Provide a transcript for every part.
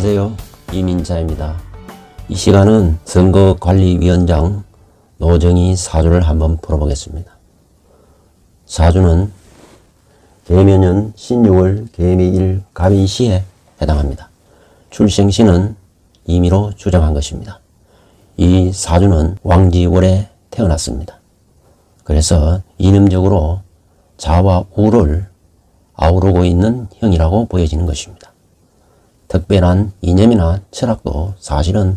안녕하세요. 이민자입니다. 이 시간은 선거관리위원장 노정희 사주를 한번 풀어보겠습니다. 사주는 계묘년 신유월 개미일 갑인시에 해당합니다. 출생시는 임의로 주장한 것입니다. 이 사주는 왕지월에 태어났습니다. 그래서 이념적으로 자와 우를 아우르고 있는 형이라고 보여지는 것입니다. 특별한 이념이나 철학도 사실은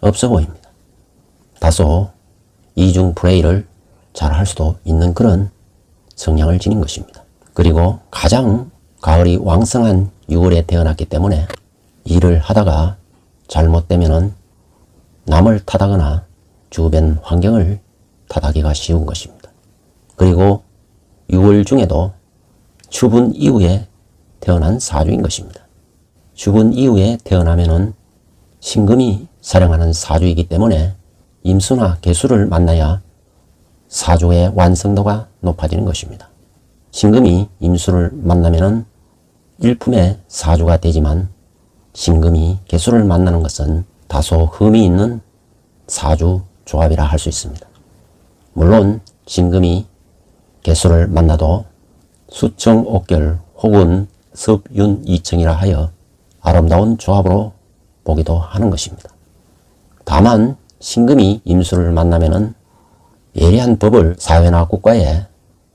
없어 보입니다. 다소 이중 플레이를 잘 할 수도 있는 그런 성향을 지닌 것입니다. 그리고 가장 가을이 왕성한 6월에 태어났기 때문에 일을 하다가 잘못되면 남을 탓하거나 주변 환경을 탓하기가 쉬운 것입니다. 그리고 6월 중에도 추분 이후에 태어난 사주인 것입니다. 추분 이후에 태어나면은 신금이 사령하는 사주이기 때문에 임수나 개수를 만나야 사주의 완성도가 높아지는 것입니다. 신금이 임수를 만나면은 일품의 사주가 되지만 신금이 개수를 만나는 것은 다소 흠이 있는 사주 조합이라 할 수 있습니다. 물론 신금이 개수를 만나도 수청 옥결 혹은 섭윤 이청이라 하여 아름다운 조합으로 보기도 하는 것입니다. 다만 신금이 임수를 만나면은 예리한 법을 사회나 국가에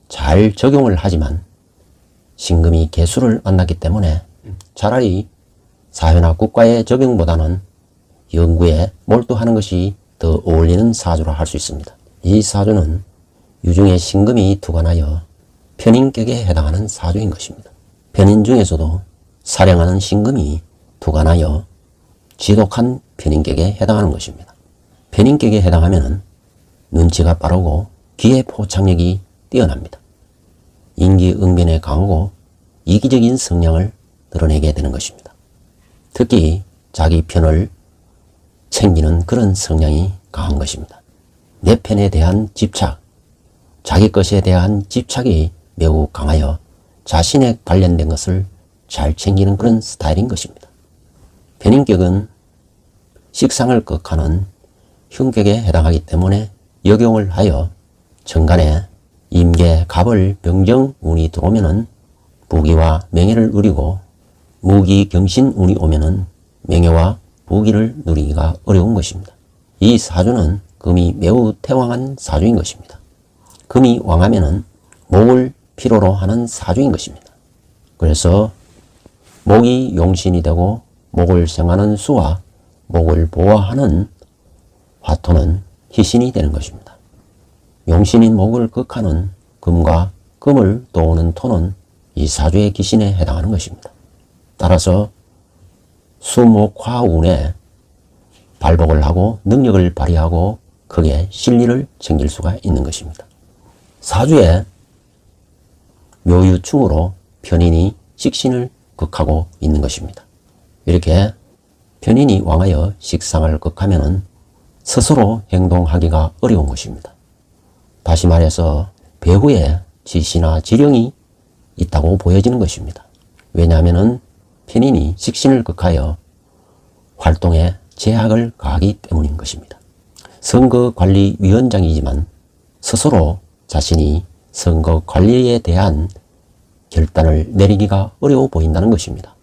잘 적용을 하지만 신금이 개수를 만났기 때문에 차라리 사회나 국가의 적용보다는 연구에 몰두하는 것이 더 어울리는 사주라 할 수 있습니다. 이 사주는 유중에 신금이 투관하여 편인격에 해당하는 사주인 것입니다. 편인 중에서도 사령하는 신금이 투관하여 지독한 편인격에 해당하는 것입니다. 편인격에 해당하면 눈치가 빠르고 기회 포착력이 뛰어납니다. 인기응변에 강하고 이기적인 성향을 드러내게 되는 것입니다. 특히 자기 편을 챙기는 그런 성향이 강한 것입니다. 내 편에 대한 집착, 자기 것에 대한 집착이 매우 강하여 자신에 관련된 것을 잘 챙기는 그런 스타일인 것입니다. 편인격은 식상을 극하는 흉격에 해당하기 때문에 역용을 하여 정간에 임계, 갑을, 병정 운이 들어오면은 부귀와 명예를 누리고 무기, 경신 운이 오면은 명예와 부귀를 누리기가 어려운 것입니다. 이 사주는 금이 매우 태왕한 사주인 것입니다. 금이 왕하면은 목을 필요로 하는 사주인 것입니다. 그래서 목이 용신이 되고 목을 생하는 수와 목을 보호하는 화토는 희신이 되는 것입니다. 용신인 목을 극하는 금과 금을 도우는 토는 이 사주의 기신에 해당하는 것입니다. 따라서 수목화운에 발복을 하고 능력을 발휘하고 크게 실리를 챙길 수가 있는 것입니다. 사주에 묘유충으로 편인이 식신을 극하고 있는 것입니다. 이렇게 편인이 왕하여 식상을 극하면은 스스로 행동하기가 어려운 것입니다. 다시 말해서 배후에 지시나 지령이 있다고 보여지는 것입니다. 왜냐하면 편인이 식신을 극하여 활동에 제약을 가하기 때문인 것입니다. 선거관리위원장이지만 스스로 자신이 선거관리에 대한 결단을 내리기가 어려워 보인다는 것입니다.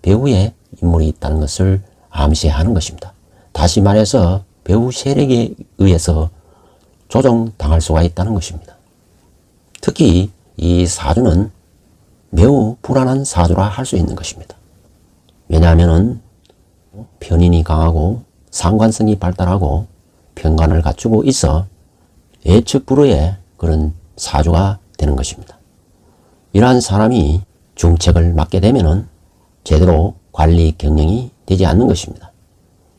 배후에 인물이 있다는 것을 암시하는 것입니다. 다시 말해서 배후 세력에 의해서 조종당할 수가 있다는 것입니다. 특히 이 사주는 매우 불안한 사주라 할 수 있는 것입니다. 왜냐하면 편인이 강하고 상관성이 발달하고 편관을 갖추고 있어 예측불허의 그런 사주가 되는 것입니다. 이러한 사람이 중책을 맡게 되면 제대로 관리 경영이 되지 않는 것입니다.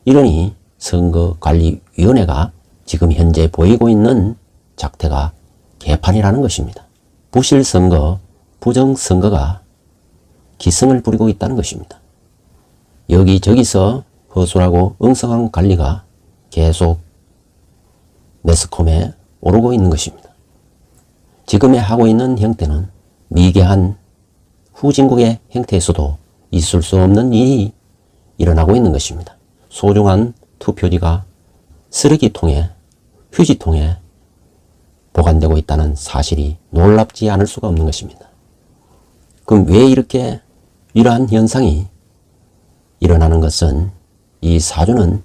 이러니 선거관리위원회가 지금 현재 보이고 있는 작태가 개판이라는 것입니다. 부실선거, 부정선거가 기승을 부리고 있다는 것입니다. 여기저기서 허술하고 엉성한 관리가 계속 매스컴에 오르고 있는 것입니다. 지금에 하고 있는 형태는 미개한 후진국의 형태에서도 있을 수 없는 일이 일어나고 있는 것입니다. 소중한 투표지가 쓰레기통에, 휴지통에 보관되고 있다는 사실이 놀랍지 않을 수가 없는 것입니다. 그럼 왜 이렇게 이러한 현상이 일어나는 것은 이 사주는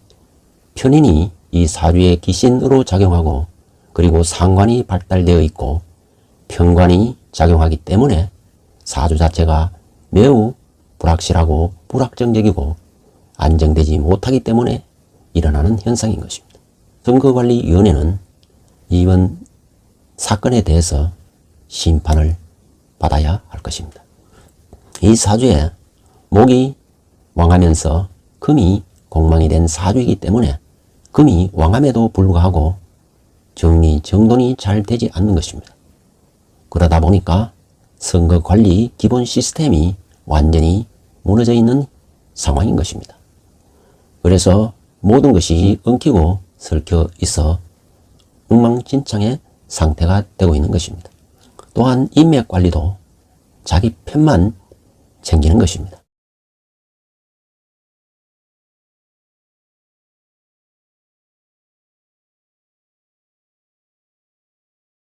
편인이 이 사주의 기신으로 작용하고 그리고 상관이 발달되어 있고 편관이 작용하기 때문에 사주 자체가 매우 불확실하고 불확정적이고 안정되지 못하기 때문에 일어나는 현상인 것입니다. 선거관리위원회는 이번 사건에 대해서 심판을 받아야 할 것입니다. 이 사주에 목이 왕하면서 금이 공망이 된 사주이기 때문에 금이 왕함에도 불구하고 정리정돈이 잘 되지 않는 것입니다. 그러다 보니까 선거관리 기본 시스템이 완전히 무너져 있는 상황인 것입니다. 그래서 모든 것이 엉키고 설켜 있어 엉망진창의 상태가 되고 있는 것입니다. 또한 인맥관리도 자기 편만 챙기는 것입니다.